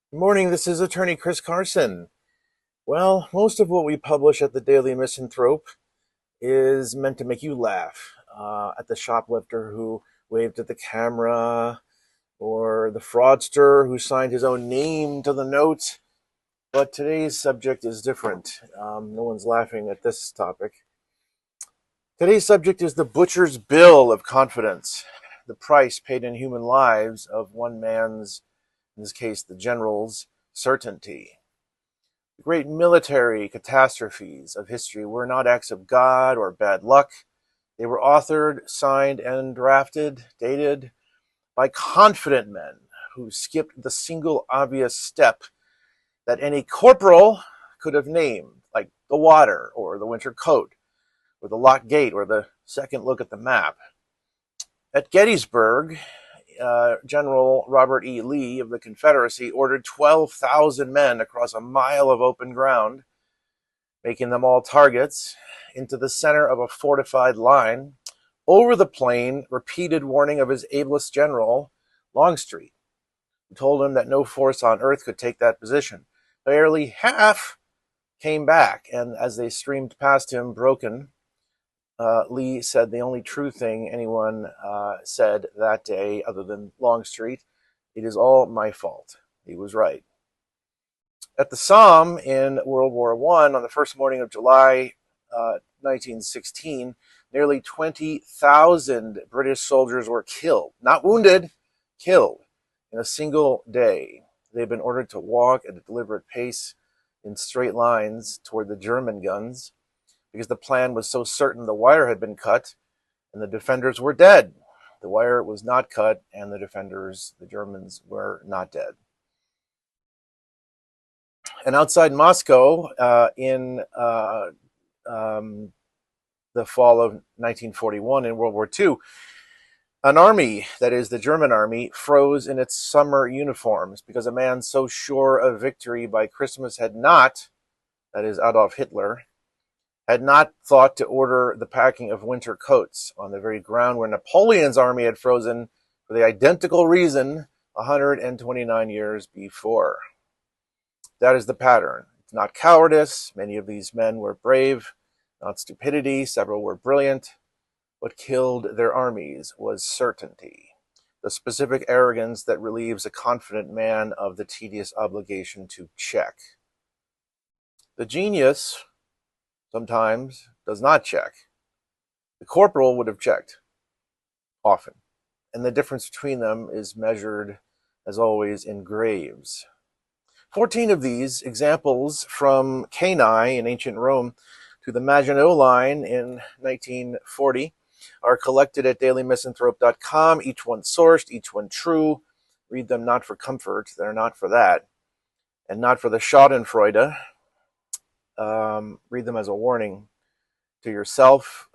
Good morning, this is attorney Chris Carson. Well, most of what we publish at the Daily Misanthrope is meant to make you laugh at the shoplifter who waved at the camera or the fraudster who signed his own name to the note. But today's subject is different. No one's laughing at this topic. Today's subject is the butcher's bill of confidence, the price paid in human lives of one man's, in this case, the general's, certainty. The great military catastrophes of history were not acts of God or bad luck. They were authored, signed, and drafted, dated by confident men who skipped the single obvious step that any corporal could have named, like the water or the winter coat or the locked gate or the second look at the map. At Gettysburg, General Robert E. Lee of the Confederacy ordered 12,000 men across a mile of open ground, making them all targets, into the center of a fortified line. Over the plain, repeated warning of his ablest general, Longstreet, who told him that no force on earth could take that position. Barely half came back, and as they streamed past him, broken, Lee said the only true thing anyone said that day, other than Longstreet: "It is all my fault." He was right. At the Somme in World War I, on the first morning of July 1916, nearly 20,000 British soldiers were killed, not wounded, killed, in a single day. They had been ordered to walk at a deliberate pace in straight lines toward the German guns, because the plan was so certain the wire had been cut and the defenders were dead. The wire was not cut and the defenders, the Germans, were not dead. And outside Moscow, in the fall of 1941, in World War II, an army, that is the German army, froze in its summer uniforms because a man so sure of victory by Christmas had not, that is Adolf Hitler, had not thought to order the packing of winter coats on the very ground where Napoleon's army had frozen for the identical reason 129 years before. That is the pattern. It's not cowardice. Many of these men were brave, not stupidity. Several were brilliant. What killed their armies was certainty, the specific arrogance that relieves a confident man of the tedious obligation to check. The genius sometimes does not check. The corporal would have checked often, and the difference between them is measured, as always, in graves. 14 of these examples, from Cannae in ancient Rome to the Maginot Line in 1940, are collected at dailymisanthrope.com, each one sourced, each one true. Read them not for comfort, they're not for that, and not for the schadenfreude. Read them as a warning to yourself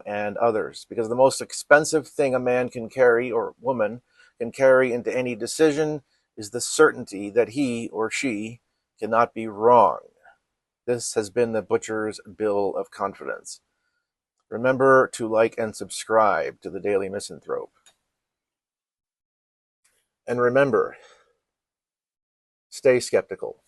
and others, because the most expensive thing a man can carry, or woman can carry, into any decision is the certainty that he or she cannot be wrong. This has been the Butcher's Bill of Confidence. Remember to like and subscribe to the Daily Misanthrope. And remember, stay skeptical.